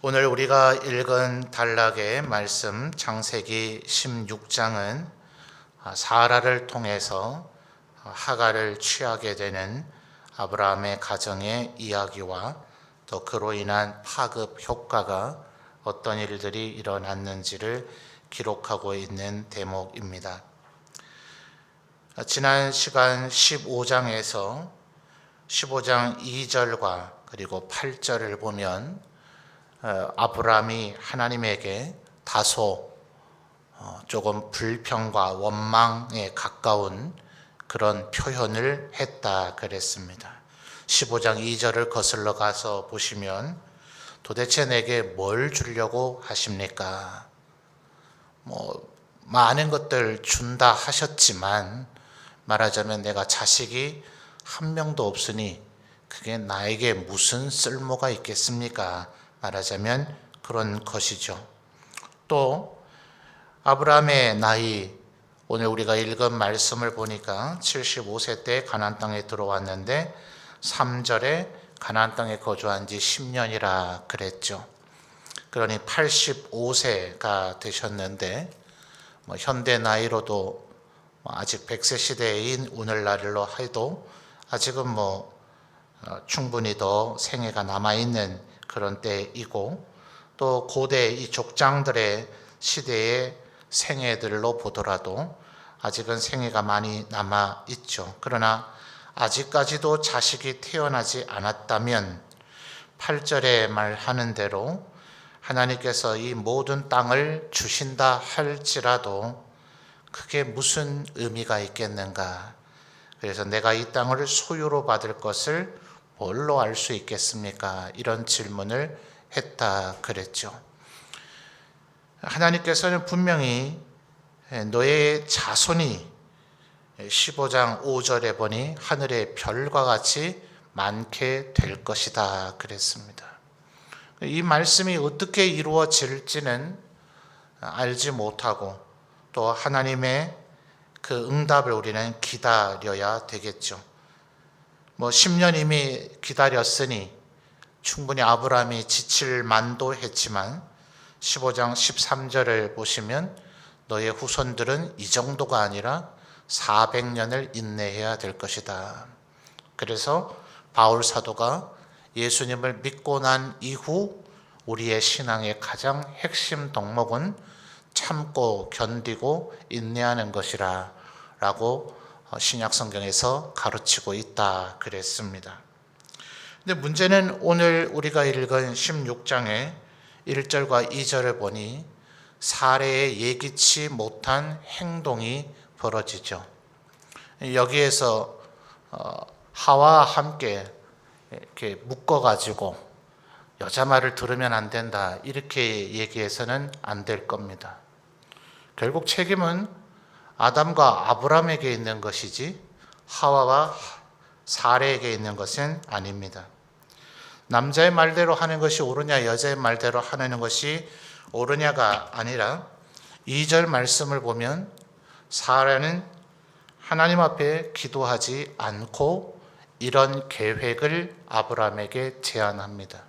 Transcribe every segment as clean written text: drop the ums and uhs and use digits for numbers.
오늘 우리가 읽은 단락의 말씀 창세기 16장은 사라를 통해서 하갈을 취하게 되는 아브라함의 가정의 이야기와 또 그로 인한 파급 효과가 어떤 일들이 일어났는지를 기록하고 있는 대목입니다. 지난 시간 15장에서 15장 2절과 그리고 8절을 보면 아브라함이 하나님에게 다소 조금 불평과 원망에 가까운 그런 표현을 했다 그랬습니다. 15장 2절을 거슬러 가서 보시면 도대체 내게 뭘 주려고 하십니까? 많은 것들 준다 하셨지만 말하자면 내가 자식이 한 명도 없으니 그게 나에게 무슨 쓸모가 있겠습니까? 말하자면 그런 것이죠. 또 아브라함의 나이, 오늘 우리가 읽은 말씀을 보니까 75세 때 가나안 땅에 들어왔는데 3절에 가나안 땅에 거주한 지 10년이라 그랬죠. 그러니 85세가 되셨는데 현대 나이로도 아직 100세 시대인 오늘날로 해도 아직은 충분히 더 생애가 남아있는 그런 때이고, 또 고대 이 족장들의 시대의 생애들로 보더라도 아직은 생애가 많이 남아 있죠. 그러나 아직까지도 자식이 태어나지 않았다면 8절에 말하는 대로 하나님께서 이 모든 땅을 주신다 할지라도 그게 무슨 의미가 있겠는가? 그래서 내가 이 땅을 소유로 받을 것을 뭘로 알 수 있겠습니까? 이런 질문을 했다 그랬죠. 하나님께서는 분명히 너의 자손이 15장 5절에 보니 하늘의 별과 같이 많게 될 것이다 그랬습니다. 이 말씀이 어떻게 이루어질지는 알지 못하고 또 하나님의 그 응답을 우리는 기다려야 되겠죠. 10년 이미 기다렸으니 충분히 아브라함이 지칠 만도 했지만 15장 13절을 보시면 너의 후손들은 이 정도가 아니라 400년을 인내해야 될 것이다. 그래서 바울 사도가 예수님을 믿고 난 이후 우리의 신앙의 가장 핵심 덕목은 참고 견디고 인내하는 것이라 라고 신약 성경에서 가르치고 있다 그랬습니다. 근데 문제는 오늘 우리가 읽은 16장의 1절과 2절을 보니 사례에 예기치 못한 행동이 벌어지죠. 여기에서 하와와 함께 이렇게 묶어가지고 여자 말을 들으면 안 된다 이렇게 얘기해서는 안 될 겁니다. 결국 책임은 아담과 아브라함에게 있는 것이지 하와와 사례에게 있는 것은 아닙니다. 남자의 말대로 하는 것이 옳으냐 여자의 말대로 하는 것이 옳으냐가 아니라 2절 말씀을 보면 사례는 하나님 앞에 기도하지 않고 이런 계획을 아브라함에게 제안합니다.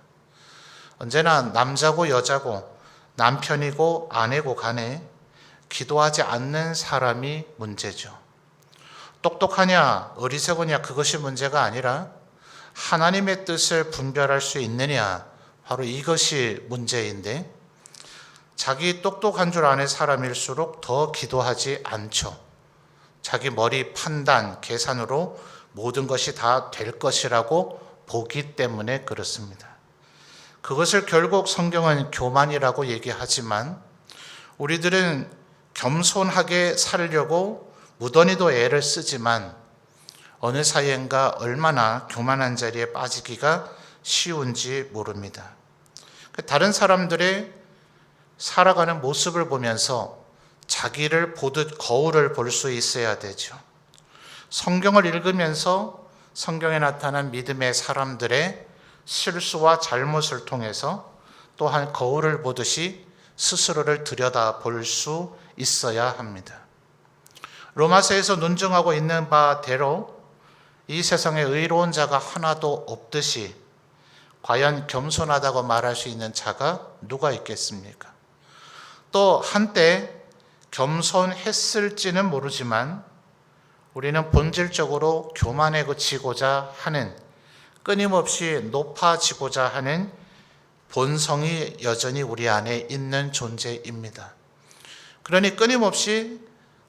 언제나 남자고 여자고 남편이고 아내고 간에 기도하지 않는 사람이 문제죠. 똑똑하냐 어리석으냐 그것이 문제가 아니라 하나님의 뜻을 분별할 수 있느냐 바로 이것이 문제인데 자기 똑똑한 줄 아는 사람일수록 더 기도하지 않죠. 자기 머리 판단 계산으로 모든 것이 다 될 것이라고 보기 때문에 그렇습니다. 그것을 결국 성경은 교만이라고 얘기하지만 우리들은 겸손하게 살려고 무던히도 애를 쓰지만 어느 사이인가 얼마나 교만한 자리에 빠지기가 쉬운지 모릅니다. 다른 사람들의 살아가는 모습을 보면서 자기를 보듯 거울을 볼 수 있어야 되죠. 성경을 읽으면서 성경에 나타난 믿음의 사람들의 실수와 잘못을 통해서 또한 거울을 보듯이 스스로를 들여다볼 수 있어야 합니다. 로마서에서 논증하고 있는 바대로 이 세상에 의로운 자가 하나도 없듯이 과연 겸손하다고 말할 수 있는 자가 누가 있겠습니까? 또 한때 겸손했을지는 모르지만 우리는 본질적으로 교만해지고자 하는, 끊임없이 높아지고자 하는 본성이 여전히 우리 안에 있는 존재입니다. 그러니 끊임없이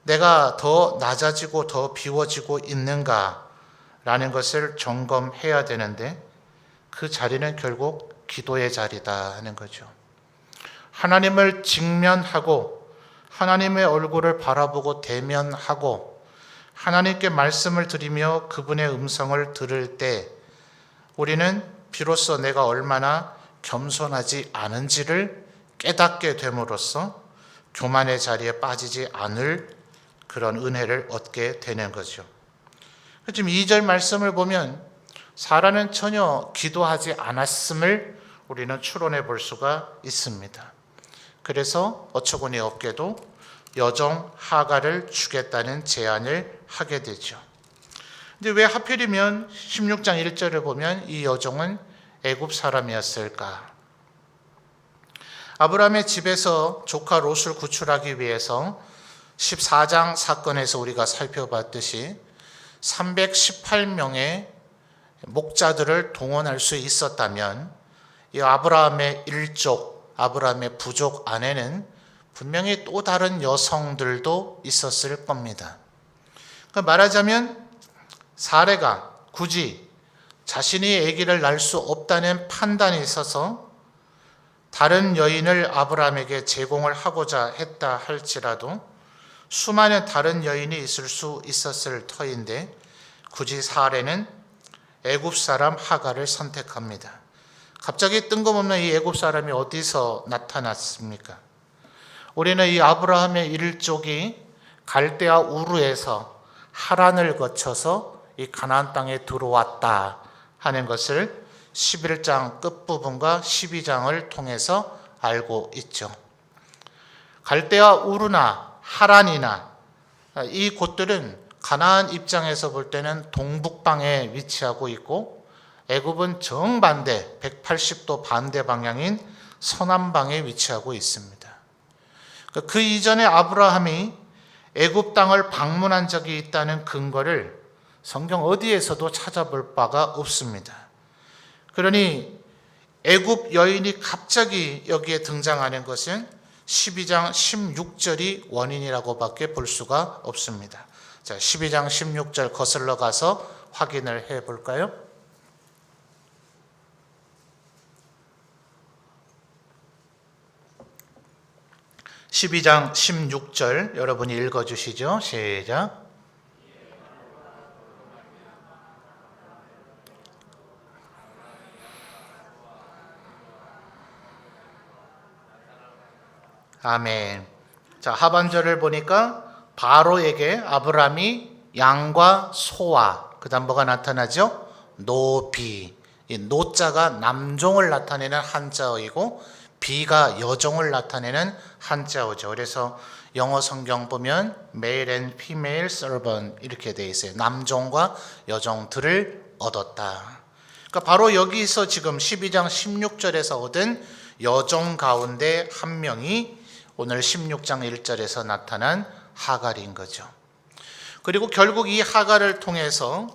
내가 더 낮아지고 더 비워지고 있는가라는 것을 점검해야 되는데, 그 자리는 결국 기도의 자리다 하는 거죠. 하나님을 직면하고 하나님의 얼굴을 바라보고 대면하고 하나님께 말씀을 드리며 그분의 음성을 들을 때 우리는 비로소 내가 얼마나 겸손하지 않은지를 깨닫게 됨으로써 교만의 자리에 빠지지 않을 그런 은혜를 얻게 되는 거죠. 지금 2절 말씀을 보면 사라는 전혀 기도하지 않았음을 우리는 추론해 볼 수가 있습니다. 그래서 어처구니 없게도 여종 하갈을 주겠다는 제안을 하게 되죠. 근데 왜 하필이면 16장 1절을 보면 이 여종은 애굽 사람이었을까? 아브라함의 집에서 조카 롯을 구출하기 위해서 14장 사건에서 우리가 살펴봤듯이 318명의 목자들을 동원할 수 있었다면 이 아브라함의 일족, 아브라함의 부족 안에는 분명히 또 다른 여성들도 있었을 겁니다. 그러니까 말하자면 사레가 굳이 자신이 아기를 낳을 수 없다는 판단이 있어서 다른 여인을 아브라함에게 제공을 하고자 했다 할지라도 수많은 다른 여인이 있을 수 있었을 터인데 굳이 사레는 애굽 사람 하갈을 선택합니다. 갑자기 뜬금없는 이 애굽 사람이 어디서 나타났습니까? 우리는 이 아브라함의 일족이 갈대아 우르에서 하란을 거쳐서 이 가나안 땅에 들어왔다 하는 것을 11장 끝부분과 12장을 통해서 알고 있죠. 갈대아 우르나 하란이나 이 곳들은 가나안 입장에서 볼 때는 동북방에 위치하고 있고 애굽은 정반대 180도 반대 방향인 서남방에 위치하고 있습니다. 그 이전에 아브라함이 애굽 땅을 방문한 적이 있다는 근거를 성경 어디에서도 찾아볼 바가 없습니다. 그러니 애굽 여인이 갑자기 여기에 등장하는 것은 12장 16절이 원인이라고밖에 볼 수가 없습니다. 자, 12장 16절 거슬러 가서 확인을 해 볼까요? (12장 16절) 여러분이 읽어주시죠. 시작. 아멘. 자, 하반절을 보니까 바로에게 아브라함이 양과 소와 그 다음 뭐가 나타나죠? 노비. 이 노자가 남종을 나타내는 한자어이고 비가 여종을 나타내는 한자어죠. 그래서 영어 성경 보면 male and female servant 이렇게 돼 있어요. 남종과 여종들을 얻었다. 그러니까 바로 여기서 지금 12장 16절에서 얻은 여종 가운데 한 명이 오늘 16장 1절에서 나타난 하갈인 거죠. 그리고 결국 이 하갈을 통해서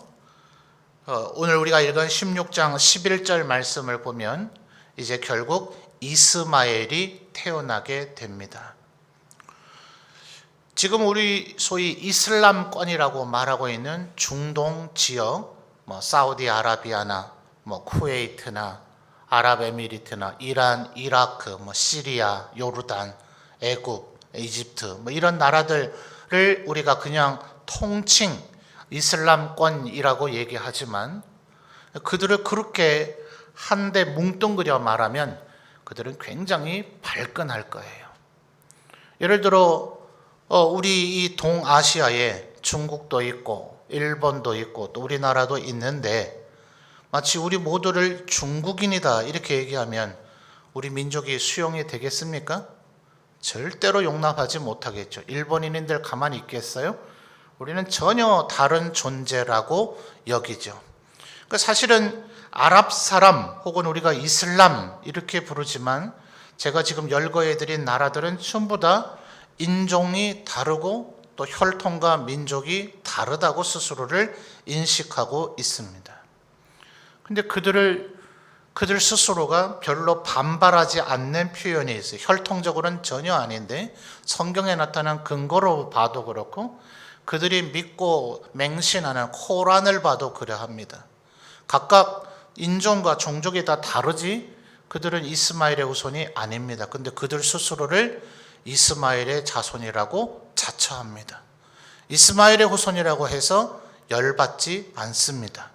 오늘 우리가 읽은 16장 11절 말씀을 보면 이제 결국 이스마엘이 태어나게 됩니다. 지금 우리 소위 이슬람권이라고 말하고 있는 중동 지역, 사우디아라비아나 쿠웨이트나 아랍에미리트나 이란, 이라크, 시리아, 요르단, 애굽, 이집트 이런 나라들을 우리가 그냥 통칭 이슬람권이라고 얘기하지만 그들을 그렇게 한데 뭉뚱그려 말하면 그들은 굉장히 발끈할 거예요. 예를 들어 우리 이 동아시아에 중국도 있고 일본도 있고 또 우리나라도 있는데 마치 우리 모두를 중국인이다 이렇게 얘기하면 우리 민족이 수용이 되겠습니까? 절대로 용납하지 못하겠죠. 일본인들 가만히 있겠어요? 우리는 전혀 다른 존재라고 여기죠. 그러니까 사실은 아랍 사람 혹은 우리가 이슬람 이렇게 부르지만 제가 지금 열거해드린 나라들은 전부 다 인종이 다르고 또 혈통과 민족이 다르다고 스스로를 인식하고 있습니다. 근데 그들 스스로가 별로 반발하지 않는 표현이 있어요. 혈통적으로는 전혀 아닌데 성경에 나타난 근거로 봐도 그렇고 그들이 믿고 맹신하는 코란을 봐도 그러합니다. 각각 인종과 종족이 다 다르지 그들은 이스마엘의 후손이 아닙니다. 근데 그들 스스로를 이스마엘의 자손이라고 자처합니다. 이스마엘의 후손이라고 해서 열받지 않습니다.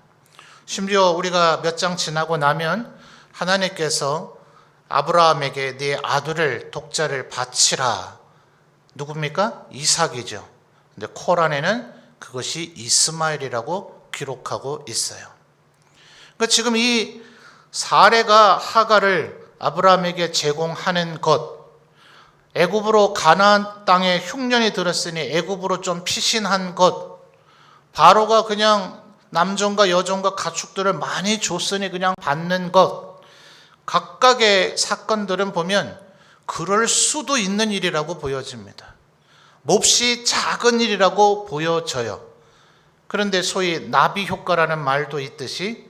심지어 우리가 몇 장 지나고 나면 하나님께서 아브라함에게 네 아들을 독자를 바치라. 누굽니까? 이삭이죠. 근데 코란에는 그것이 이스마엘이라고 기록하고 있어요. 그러니까 지금 이 사레가 하갈을 아브라함에게 제공하는 것, 애굽으로 가나안 땅에 흉년이 들었으니 애굽으로 좀 피신한 것, 바로가 그냥 남종과 여종과 가축들을 많이 줬으니 그냥 받는 것, 각각의 사건들은 보면 그럴 수도 있는 일이라고 보여집니다. 몹시 작은 일이라고 보여져요. 그런데 소위 나비 효과라는 말도 있듯이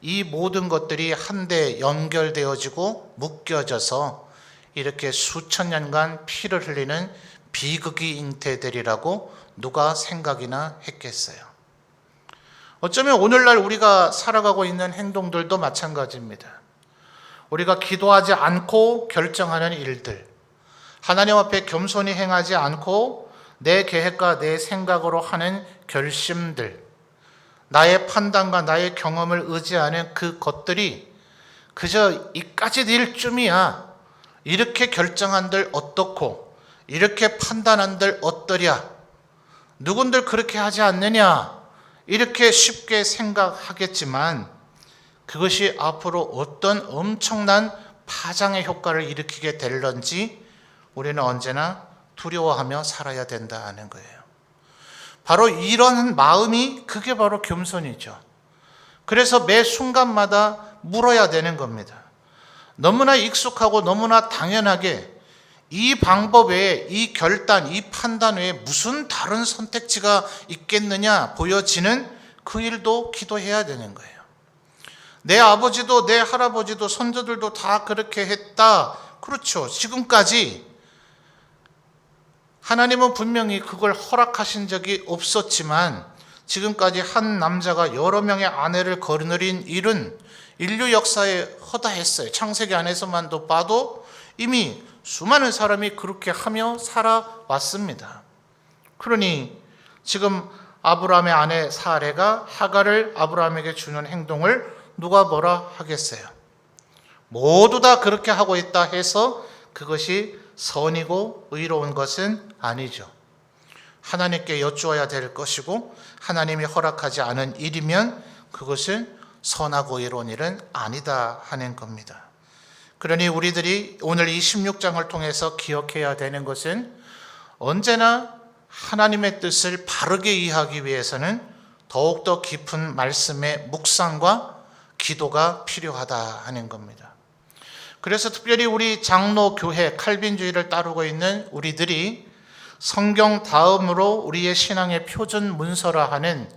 이 모든 것들이 한데 연결되어지고 묶여져서 이렇게 수천 년간 피를 흘리는 비극이 잉태되리라고 누가 생각이나 했겠어요. 어쩌면 오늘날 우리가 살아가고 있는 행동들도 마찬가지입니다. 우리가 기도하지 않고 결정하는 일들, 하나님 앞에 겸손히 행하지 않고 내 계획과 내 생각으로 하는 결심들, 나의 판단과 나의 경험을 의지하는 그 것들이 그저 이까짓 일쯤이야. 이렇게 결정한들 어떻고 이렇게 판단한들 어떠랴. 누군들 그렇게 하지 않느냐. 이렇게 쉽게 생각하겠지만 그것이 앞으로 어떤 엄청난 파장의 효과를 일으키게 될런지 우리는 언제나 두려워하며 살아야 된다는 거예요. 바로 이런 마음이 그게 바로 겸손이죠. 그래서 매 순간마다 물어야 되는 겁니다. 너무나 익숙하고 너무나 당연하게 이 방법 외에 이 결단, 이 판단 외에 무슨 다른 선택지가 있겠느냐 보여지는 그 일도 기도해야 되는 거예요. 내 아버지도 내 할아버지도 선조들도 다 그렇게 했다. 그렇죠. 지금까지 하나님은 분명히 그걸 허락하신 적이 없었지만 지금까지 한 남자가 여러 명의 아내를 거느린 일은 인류 역사에 허다했어요. 창세기 안에서만도 봐도 이미 수많은 사람이 그렇게 하며 살아왔습니다. 그러니 지금 아브라함의 아내 사레가 하갈을 아브라함에게 주는 행동을 누가 뭐라 하겠어요? 모두 다 그렇게 하고 있다 해서 그것이 선이고 의로운 것은 아니죠. 하나님께 여쭈어야 될 것이고 하나님이 허락하지 않은 일이면 그것은 선하고 의로운 일은 아니다 하는 겁니다. 그러니 우리들이 오늘 이 16장을 통해서 기억해야 되는 것은 언제나 하나님의 뜻을 바르게 이해하기 위해서는 더욱더 깊은 말씀의 묵상과 기도가 필요하다 하는 겁니다. 그래서 특별히 우리 장로 교회 칼빈주의를 따르고 있는 우리들이 성경 다음으로 우리의 신앙의 표준 문서라 하는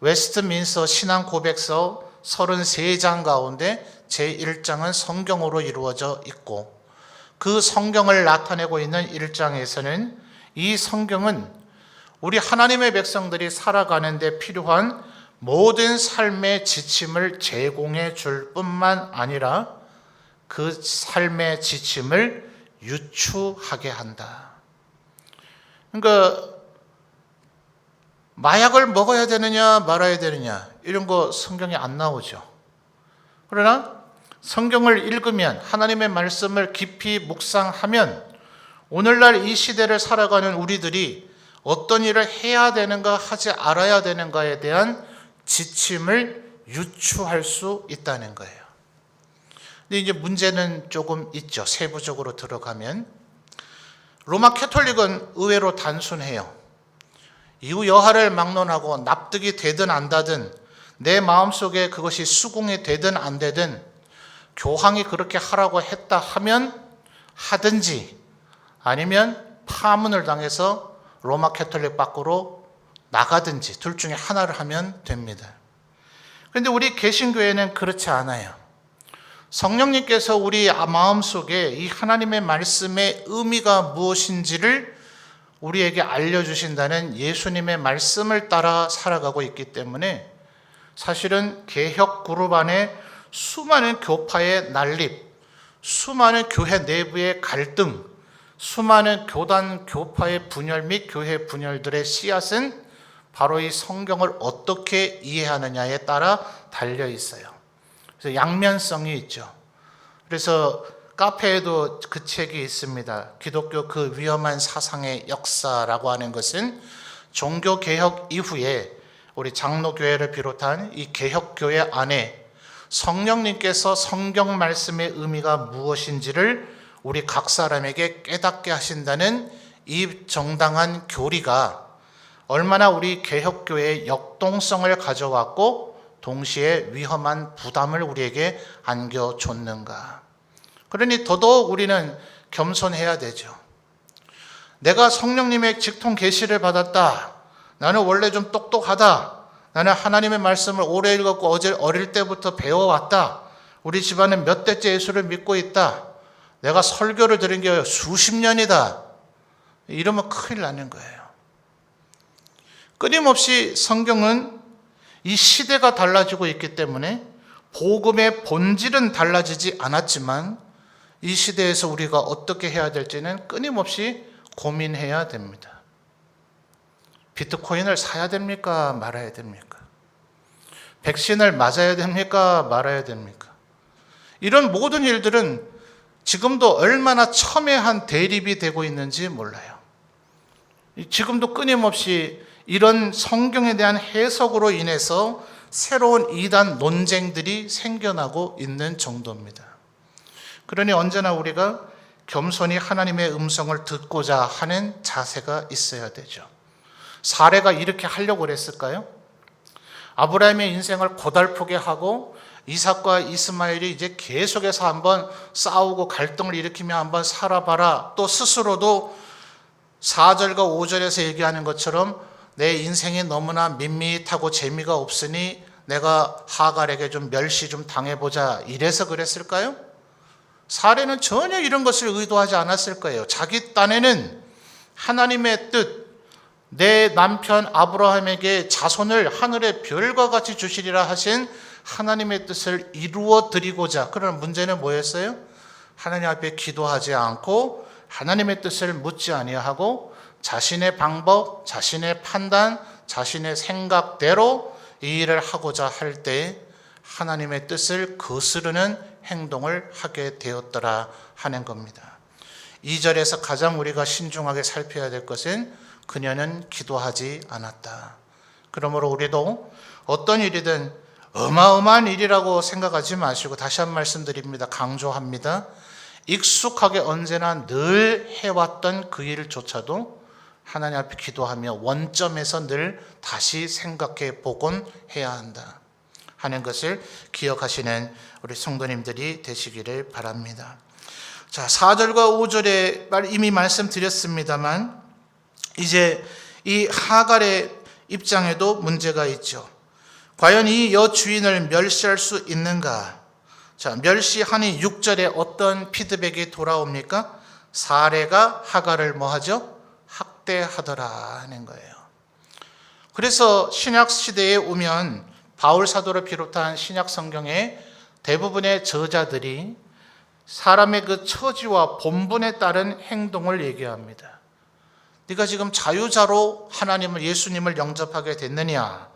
웨스트민스터 신앙 고백서 33장 가운데 제1장은 성경으로 이루어져 있고 그 성경을 나타내고 있는 1장에서는 이 성경은 우리 하나님의 백성들이 살아가는 데 필요한 모든 삶의 지침을 제공해 줄 뿐만 아니라 그 삶의 지침을 유추하게 한다. 그러니까 마약을 먹어야 되느냐 말아야 되느냐 이런 거 성경에 안 나오죠. 그러나 성경을 읽으면 하나님의 말씀을 깊이 묵상하면 오늘날 이 시대를 살아가는 우리들이 어떤 일을 해야 되는가 하지 않아야 되는가에 대한 지침을 유추할 수 있다는 거예요. 근데 이제 문제는 조금 있죠. 세부적으로 들어가면 로마 캐톨릭은 의외로 단순해요. 이후 여하를 막론하고 납득이 되든 안 되든 내 마음속에 그것이 수긍이 되든 안 되든 교황이 그렇게 하라고 했다 하면 하든지 아니면 파문을 당해서 로마 캐톨릭 밖으로 나가든지 둘 중에 하나를 하면 됩니다. 그런데 우리 개신교회는 그렇지 않아요. 성령님께서 우리 마음속에 이 하나님의 말씀의 의미가 무엇인지를 우리에게 알려주신다는 예수님의 말씀을 따라 살아가고 있기 때문에 사실은 개혁 그룹 안에 수많은 교파의 난립, 수많은 교회 내부의 갈등, 수많은 교단 교파의 분열 및 교회 분열들의 씨앗은 바로 이 성경을 어떻게 이해하느냐에 따라 달려 있어요. 그래서 양면성이 있죠. 그래서 카페에도 그 책이 있습니다. 기독교 그 위험한 사상의 역사라고 하는 것은 종교개혁 이후에 우리 장로교회를 비롯한 이 개혁교회 안에 성령님께서 성경 말씀의 의미가 무엇인지를 우리 각 사람에게 깨닫게 하신다는 이 정당한 교리가 얼마나 우리 개혁교회의 역동성을 가져왔고 동시에 위험한 부담을 우리에게 안겨줬는가. 그러니 더더욱 우리는 겸손해야 되죠. 내가 성령님의 직통 계시를 받았다. 나는 원래 좀 똑똑하다. 나는 하나님의 말씀을 오래 읽었고 어릴 때부터 배워왔다. 우리 집안은 몇 대째 예수를 믿고 있다. 내가 설교를 들은 게 수십 년이다. 이러면 큰일 나는 거예요. 끊임없이 성경은 이 시대가 달라지고 있기 때문에 복음의 본질은 달라지지 않았지만 이 시대에서 우리가 어떻게 해야 될지는 끊임없이 고민해야 됩니다. 비트코인을 사야 됩니까? 말아야 됩니까? 백신을 맞아야 됩니까? 말아야 됩니까? 이런 모든 일들은 지금도 얼마나 첨예한 대립이 되고 있는지 몰라요. 지금도 끊임없이 이런 성경에 대한 해석으로 인해서 새로운 이단 논쟁들이 생겨나고 있는 정도입니다. 그러니 언제나 우리가 겸손히 하나님의 음성을 듣고자 하는 자세가 있어야 되죠. 사례가 이렇게 하려고 그랬을까요? 아브라함의 인생을 고달프게 하고 이삭과 이스마엘이 이제 계속해서 한번 싸우고 갈등을 일으키며 한번 살아봐라. 또 스스로도 4절과 5절에서 얘기하는 것처럼 내 인생이 너무나 밋밋하고 재미가 없으니 내가 하갈에게 좀 멸시 좀 당해보자. 이래서 그랬을까요? 사례는 전혀 이런 것을 의도하지 않았을 거예요. 자기 딴에는 하나님의 뜻, 내 남편 아브라함에게 자손을 하늘의 별과 같이 주시리라 하신 하나님의 뜻을 이루어 드리고자. 그러나 문제는 뭐였어요? 하나님 앞에 기도하지 않고 하나님의 뜻을 묻지 아니하고 자신의 방법, 자신의 판단, 자신의 생각대로 이 일을 하고자 할 때 하나님의 뜻을 거스르는 행동을 하게 되었더라 하는 겁니다. 2절에서 가장 우리가 신중하게 살펴야 될 것은 그녀는 기도하지 않았다. 그러므로 우리도 어떤 일이든 어마어마한 일이라고 생각하지 마시고 다시 한 말씀드립니다. 강조합니다. 익숙하게 언제나 늘 해왔던 그 일조차도 하나님 앞에 기도하며 원점에서 늘 다시 생각해 보곤 해야 한다 하는 것을 기억하시는 우리 성도님들이 되시기를 바랍니다. 자, 4절과 5절에 이미 말씀드렸습니다만 이제 이 하갈의 입장에도 문제가 있죠. 과연 이 여주인을 멸시할 수 있는가? 자, 멸시하니 6절에 어떤 피드백이 돌아옵니까? 사례가 하갈을 뭐하죠? 학대하더라 하는 거예요. 그래서 신약 시대에 오면 바울 사도를 비롯한 신약 성경의 대부분의 저자들이 사람의 그 처지와 본분에 따른 행동을 얘기합니다. 네가 지금 자유자로 하나님을, 예수님을 영접하게 됐느냐?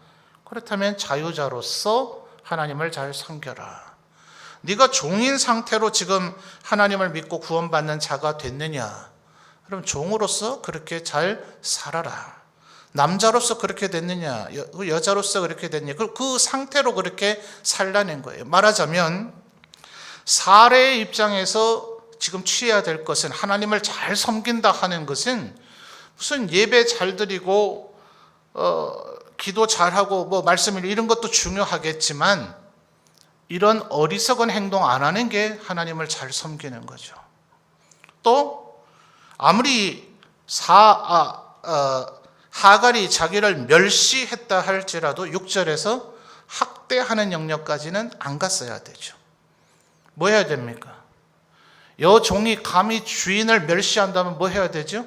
그렇다면 자유자로서 하나님을 잘 섬겨라. 네가 종인 상태로 지금 하나님을 믿고 구원받는 자가 됐느냐? 그럼 종으로서 그렇게 잘 살아라. 남자로서 그렇게 됐느냐? 여자로서 그렇게 됐느냐? 그 상태로 그렇게 살라는 거예요. 말하자면 사례의 입장에서 지금 취해야 될 것은 하나님을 잘 섬긴다 하는 것은 무슨 예배 잘 드리고 기도 잘하고 뭐 말씀 이런 것도 중요하겠지만 이런 어리석은 행동 안 하는 게 하나님을 잘 섬기는 거죠. 또 아무리 하갈이 자기를 멸시했다 할지라도 6절에서 학대하는 영역까지는 안 갔어야 되죠. 뭐 해야 됩니까? 여 종이 감히 주인을 멸시한다면 뭐 해야 되죠?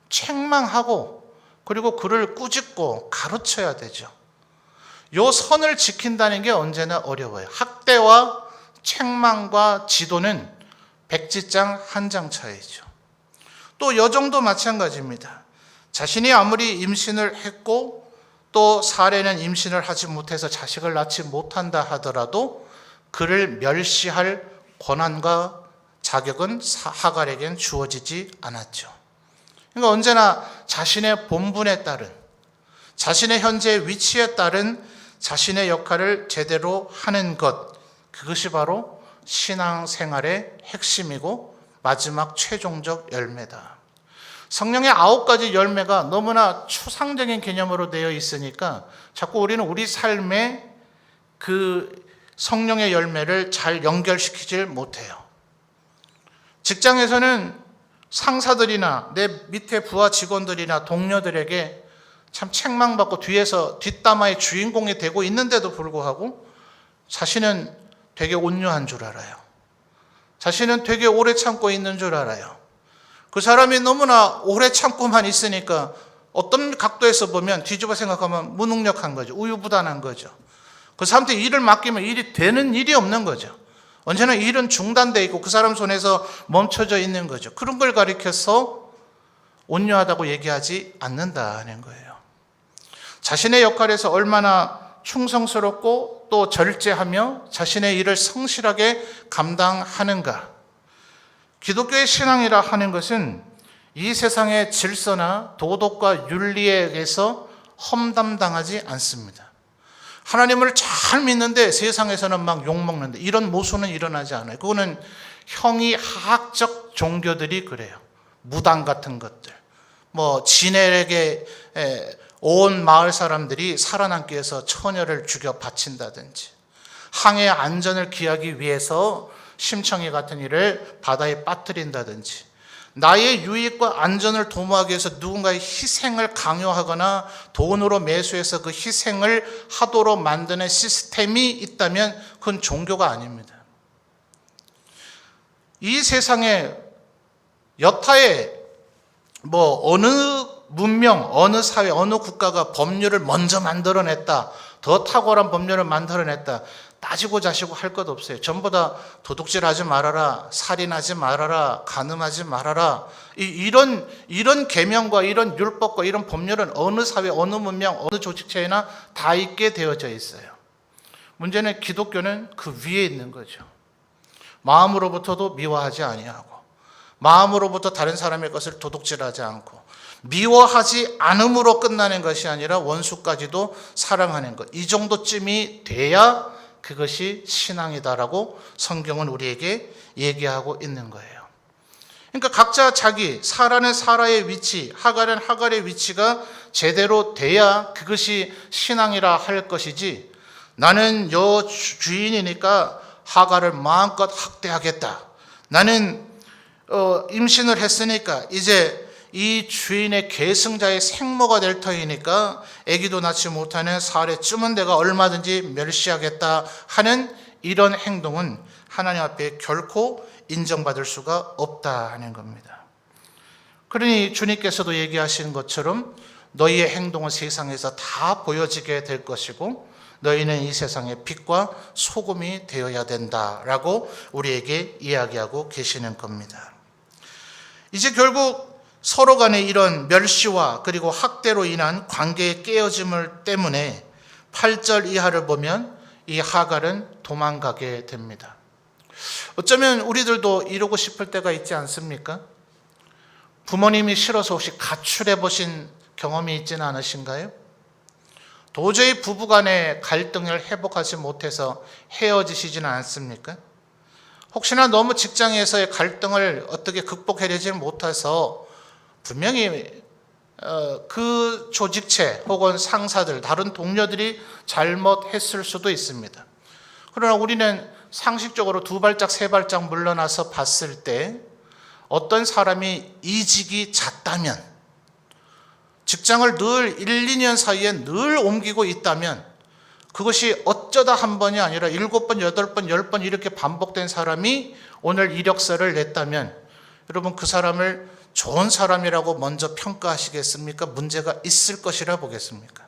책망하고 그리고 그를 꾸짖고 가르쳐야 되죠. 요 선을 지킨다는 게 언제나 어려워요. 학대와 책망과 지도는 백지장 한 장 차이죠. 또 여종도 마찬가지입니다. 자신이 아무리 임신을 했고 또 사례는 임신을 하지 못해서 자식을 낳지 못한다 하더라도 그를 멸시할 권한과 자격은 하갈에겐 주어지지 않았죠. 그러니까 언제나 자신의 본분에 따른, 자신의 현재 위치에 따른 자신의 역할을 제대로 하는 것, 그것이 바로 신앙생활의 핵심이고 마지막 최종적 열매다. 성령의 9가지 열매가 너무나 추상적인 개념으로 되어 있으니까 자꾸 우리는 우리 삶에 그 성령의 열매를 잘 연결시키질 못해요. 직장에서는 상사들이나 내 밑에 부하 직원들이나 동료들에게 참 책망받고 뒤에서 뒷담화의 주인공이 되고 있는데도 불구하고 자신은 되게 온유한 줄 알아요. 자신은 되게 오래 참고 있는 줄 알아요. 그 사람이 너무나 오래 참고만 있으니까 어떤 각도에서 보면 뒤집어 생각하면 무능력한 거죠. 우유부단한 거죠. 그 사람한테 일을 맡기면 일이 되는 일이 없는 거죠. 언제나 일은 중단되어 있고 그 사람 손에서 멈춰져 있는 거죠. 그런 걸 가리켜서 온유하다고 얘기하지 않는다는 거예요. 자신의 역할에서 얼마나 충성스럽고 또 절제하며 자신의 일을 성실하게 감당하는가. 기독교의 신앙이라 하는 것은 이 세상의 질서나 도덕과 윤리에 의해서 험담당하지 않습니다. 하나님을 잘 믿는데 세상에서는 막 욕먹는데 이런 모순은 일어나지 않아요. 그거는 형이하학적 종교들이 그래요. 무당 같은 것들. 뭐 진엘에게 온 마을 사람들이 살아남기 위해서 처녀를 죽여 바친다든지 항해의 안전을 기하기 위해서 심청이 같은 일을 바다에 빠뜨린다든지 나의 유익과 안전을 도모하기 위해서 누군가의 희생을 강요하거나 돈으로 매수해서 그 희생을 하도록 만드는 시스템이 있다면 그건 종교가 아닙니다. 이 세상에 여타의 어느 문명, 어느 사회, 어느 국가가 법률을 먼저 만들어냈다, 더 탁월한 법률을 만들어냈다, 따지고 자시고 할 것 없어요. 전부 다 도둑질하지 말아라, 살인하지 말아라, 간음하지 말아라. 이런 계명과 이런 율법과 이런 법률은 어느 사회, 어느 문명, 어느 조직체에나 다 있게 되어져 있어요. 문제는 기독교는 그 위에 있는 거죠. 마음으로부터도 미워하지 아니하고, 마음으로부터 다른 사람의 것을 도둑질하지 않고, 미워하지 않음으로 끝나는 것이 아니라 원수까지도 사랑하는 것. 이 정도쯤이 돼야 그것이 신앙이다라고 성경은 우리에게 얘기하고 있는 거예요. 그러니까 각자 자기, 사라는 사라의 위치, 하갈은 하갈의 위치가 제대로 돼야 그것이 신앙이라 할 것이지, 나는 여 주인이니까 하갈을 마음껏 학대하겠다. 나는 임신을 했으니까 이제 이 주인의 계승자의 생모가 될 터이니까 아기도 낳지 못하는 사례 쯤은 내가 얼마든지 멸시하겠다 하는 이런 행동은 하나님 앞에 결코 인정받을 수가 없다 하는 겁니다. 그러니 주님께서도 얘기하시는 것처럼 너희의 행동은 세상에서 다 보여지게 될 것이고 너희는 이 세상의 빛과 소금이 되어야 된다라고 우리에게 이야기하고 계시는 겁니다. 이제 결국 서로 간의 이런 멸시와 그리고 학대로 인한 관계의 깨어짐을 때문에 8절 이하를 보면 이 하갈은 도망가게 됩니다. 어쩌면 우리들도 이러고 싶을 때가 있지 않습니까? 부모님이 싫어서 혹시 가출해 보신 경험이 있지는 않으신가요? 도저히 부부간의 갈등을 회복하지 못해서 헤어지시지는 않습니까? 혹시나 너무 직장에서의 갈등을 어떻게 극복해내지 못해서 분명히 그 조직체 혹은 상사들, 다른 동료들이 잘못했을 수도 있습니다. 그러나 우리는 상식적으로 두 발짝 세 발짝 물러나서 봤을 때 어떤 사람이 이직이 잦다면, 직장을 늘 1, 2년 사이에 늘 옮기고 있다면 그것이 어쩌다 한 번이 아니라 7번, 8번, 10번 이렇게 반복된 사람이 오늘 이력서를 냈다면 여러분 그 사람을 좋은 사람이라고 먼저 평가하시겠습니까? 문제가 있을 것이라 보겠습니까?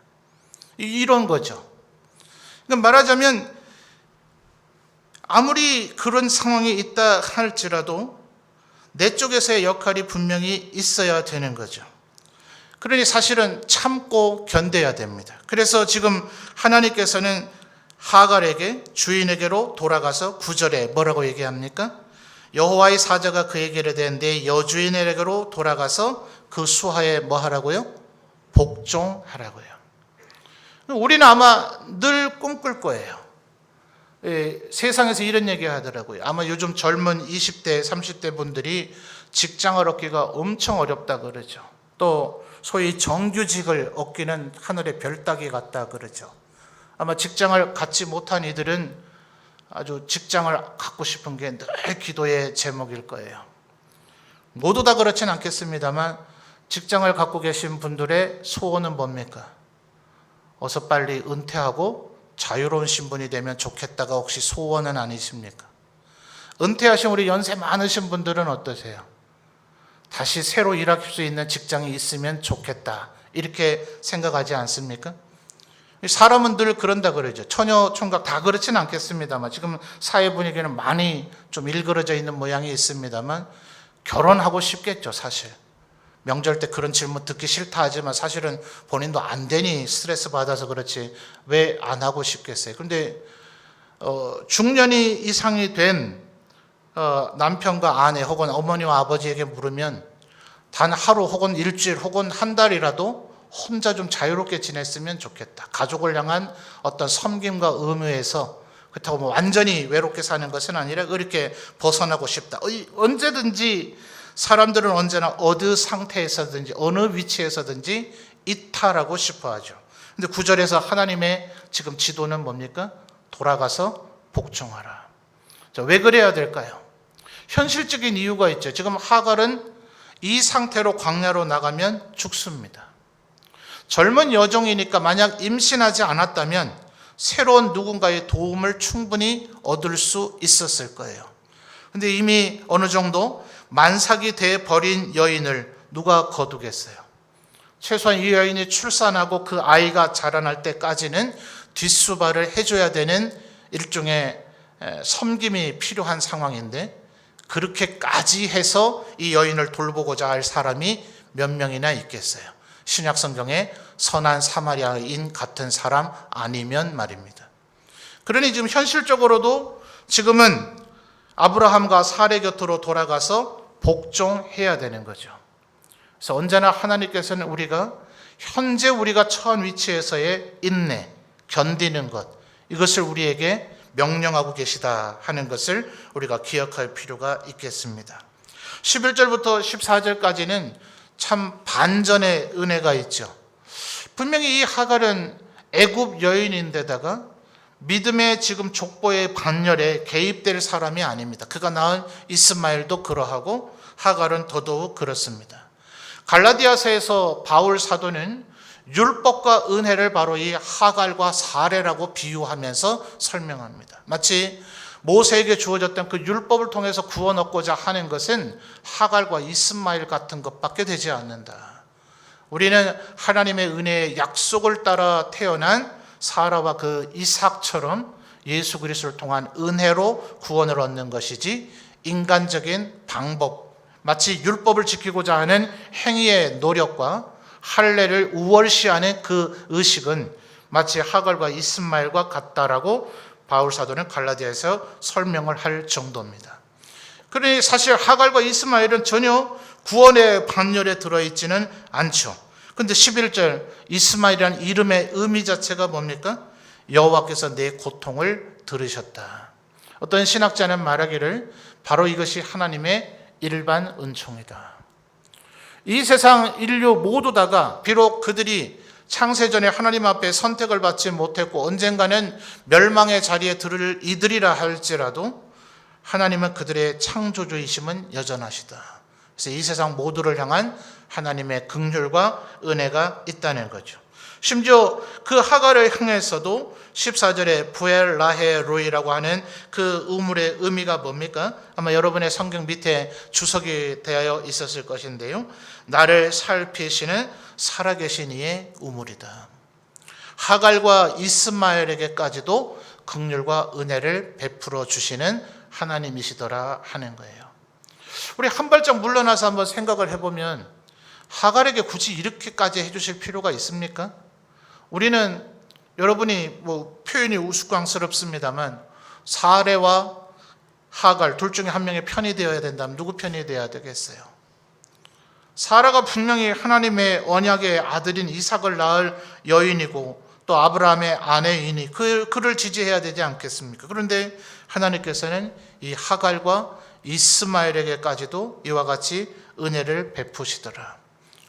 이런 거죠. 그러니까 말하자면 아무리 그런 상황이 있다 할지라도 내 쪽에서의 역할이 분명히 있어야 되는 거죠. 그러니 사실은 참고 견뎌야 됩니다. 그래서 지금 하나님께서는 하갈에게 주인에게로 돌아가서 9절에 뭐라고 얘기합니까? 여호와의 사자가 그에게 이르되 내 여주인에게로 돌아가서 그 수하에 뭐 하라고요? 복종하라고요. 우리는 아마 늘 꿈꿀 거예요. 세상에서 이런 얘기 하더라고요. 아마 요즘 젊은 20대, 30대 분들이 직장을 얻기가 엄청 어렵다 그러죠. 또 소위 정규직을 얻기는 하늘의 별 따기 같다 그러죠. 아마 직장을 갖지 못한 이들은 아주 직장을 갖고 싶은 게 늘 기도의 제목일 거예요. 모두 다 그렇진 않겠습니다만 직장을 갖고 계신 분들의 소원은 뭡니까? 어서 빨리 은퇴하고 자유로운 신분이 되면 좋겠다가 혹시 소원은 아니십니까? 은퇴하신 우리 연세 많으신 분들은 어떠세요? 다시 새로 일할 수 있는 직장이 있으면 좋겠다 이렇게 생각하지 않습니까? 사람은 늘 그런다 그러죠. 처녀 총각 다 그렇진 않겠습니다만 지금 사회 분위기는 많이 좀 일그러져 있는 모양이 있습니다만 결혼하고 싶겠죠. 사실 명절 때 그런 질문 듣기 싫다 하지만 사실은 본인도 안 되니 스트레스 받아서 그렇지 왜 안 하고 싶겠어요. 그런데 중년이 이상이 된 남편과 아내 혹은 어머니와 아버지에게 물으면 단 하루 혹은 일주일 혹은 한 달이라도 혼자 좀 자유롭게 지냈으면 좋겠다. 가족을 향한 어떤 섬김과 의무에서 그렇다고 뭐 완전히 외롭게 사는 것은 아니라 이렇게 벗어나고 싶다. 언제든지 사람들은 언제나 어느 상태에서든지 어느 위치에서든지 이탈하고 싶어 하죠. 근데 9절에서 하나님의 지금 지도는 뭡니까? 돌아가서 복종하라. 자, 왜 그래야 될까요? 현실적인 이유가 있죠. 지금 하갈은 이 상태로 광야로 나가면 죽습니다. 젊은 여종이니까 만약 임신하지 않았다면 새로운 누군가의 도움을 충분히 얻을 수 있었을 거예요. 근데 이미 어느 정도 만삭이 돼 버린 여인을 누가 거두겠어요? 최소한 이 여인이 출산하고 그 아이가 자라날 때까지는 뒷수발을 해줘야 되는 일종의 섬김이 필요한 상황인데 그렇게까지 해서 이 여인을 돌보고자 할 사람이 몇 명이나 있겠어요? 신약 성경에 선한 사마리아인 같은 사람 아니면 말입니다. 그러니 지금 현실적으로도 지금은 아브라함과 사레 곁으로 돌아가서 복종해야 되는 거죠. 그래서 언제나 하나님께서는 우리가 현재 우리가 처한 위치에서의 인내, 견디는 것, 이것을 우리에게 명령하고 계시다 하는 것을 우리가 기억할 필요가 있겠습니다. 11절부터 14절까지는 참 반전의 은혜가 있죠. 분명히 이 하갈은 애굽 여인인데다가 믿음의 지금 족보의 반열에 개입될 사람이 아닙니다. 그가 낳은 이스마엘도 그러하고 하갈은 더더욱 그렇습니다. 갈라디아서에서 바울 사도는 율법과 은혜를 바로 이 하갈과 사례라고 비유하면서 설명합니다. 마치 모세에게 주어졌던 그 율법을 통해서 구원 얻고자 하는 것은 하갈과 이스마엘 같은 것밖에 되지 않는다. 우리는 하나님의 은혜의 약속을 따라 태어난 사라와 그 이삭처럼 예수 그리스도를 통한 은혜로 구원을 얻는 것이지 인간적인 방법, 마치 율법을 지키고자 하는 행위의 노력과 할례를 우월시하는 그 의식은 마치 하갈과 이스마엘과 같다라고 바울 사도는 갈라디아에서 설명을 할 정도입니다. 그러니 사실 하갈과 이스마엘은 전혀 구원의 반열에 들어있지는 않죠. 그런데 11절 이스마엘이라는 이름의 의미 자체가 뭡니까? 여호와께서 내 고통을 들으셨다. 어떤 신학자는 말하기를 바로 이것이 하나님의 일반 은총이다. 이 세상 인류 모두 다가 비록 그들이 창세전에 하나님 앞에 선택을 받지 못했고 언젠가는 멸망의 자리에 들을 이들이라 할지라도 하나님은 그들의 창조주이심은 여전하시다. 그래서 이 세상 모두를 향한 하나님의 긍휼과 은혜가 있다는 거죠. 심지어 그 하갈을 향해서도 14절에 부엘라헤 로이라고 하는 그 우물의 의미가 뭡니까? 아마 여러분의 성경 밑에 주석이 되어 있었을 것인데요. 나를 살피시는 살아계신 이의 우물이다. 하갈과 이스마엘에게까지도 긍휼과 은혜를 베풀어 주시는 하나님이시더라 하는 거예요. 우리 한 발짝 물러나서 한번 생각을 해보면 하갈에게 굳이 이렇게까지 해주실 필요가 있습니까? 우리는 여러분이 표현이 우스꽝스럽습니다만 사레와 하갈 둘 중에 한 명의 편이 되어야 된다면 누구 편이 되어야 되겠어요? 사라가 분명히 하나님의 언약의 아들인 이삭을 낳을 여인이고 또 아브라함의 아내이니 그를 지지해야 되지 않겠습니까? 그런데 하나님께서는 이 하갈과 이스마엘에게까지도 이와 같이 은혜를 베푸시더라.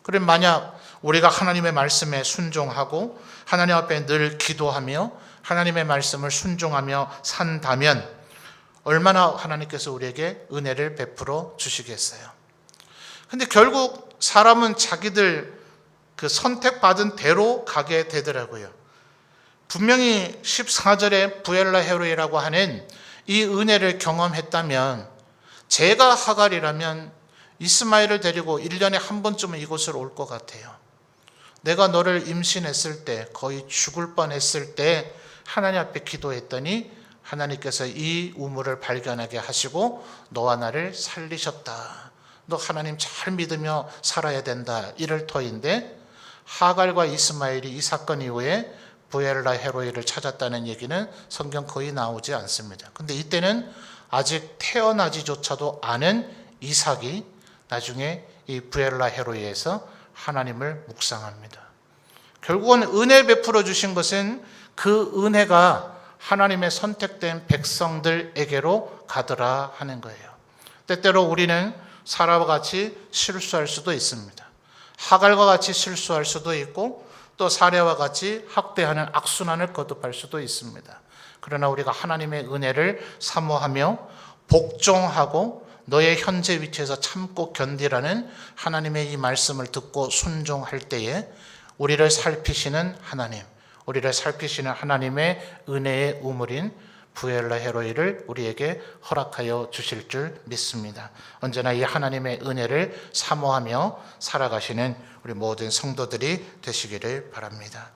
그럼 만약 우리가 하나님의 말씀에 순종하고 하나님 앞에 늘 기도하며 하나님의 말씀을 순종하며 산다면 얼마나 하나님께서 우리에게 은혜를 베풀어 주시겠어요. 근데 결국 사람은 자기들 그 선택받은 대로 가게 되더라고요. 분명히 14절에 부엘라 헤로이라고 하는 이 은혜를 경험했다면 제가 하갈이라면 이스마엘을 데리고 1년에 한 번쯤은 이곳으로 올 것 같아요. 내가 너를 임신했을 때 거의 죽을 뻔했을 때 하나님 앞에 기도했더니 하나님께서 이 우물을 발견하게 하시고 너와 나를 살리셨다. 너 하나님 잘 믿으며 살아야 된다. 이럴 터인데 하갈과 이스마엘이 이 사건 이후에 부엘라 헤로이를 찾았다는 얘기는 성경 거의 나오지 않습니다. 근데 이때는 아직 태어나지조차도 않은 이삭이 나중에 이 부엘라 헤로이에서 하나님을 묵상합니다. 결국은 은혜 베풀어 주신 것은 그 은혜가 하나님의 선택된 백성들에게로 가더라 하는 거예요. 때때로 우리는 사라와 같이 실수할 수도 있습니다. 하갈과 같이 실수할 수도 있고 또 사례와 같이 학대하는 악순환을 거듭할 수도 있습니다. 그러나 우리가 하나님의 은혜를 사모하며 복종하고 너의 현재 위치에서 참고 견디라는 하나님의 이 말씀을 듣고 순종할 때에 우리를 살피시는 하나님, 우리를 살피시는 하나님의 은혜의 우물인 부엘라 헤로이를 우리에게 허락하여 주실 줄 믿습니다. 언제나 이 하나님의 은혜를 사모하며 살아가시는 우리 모든 성도들이 되시기를 바랍니다.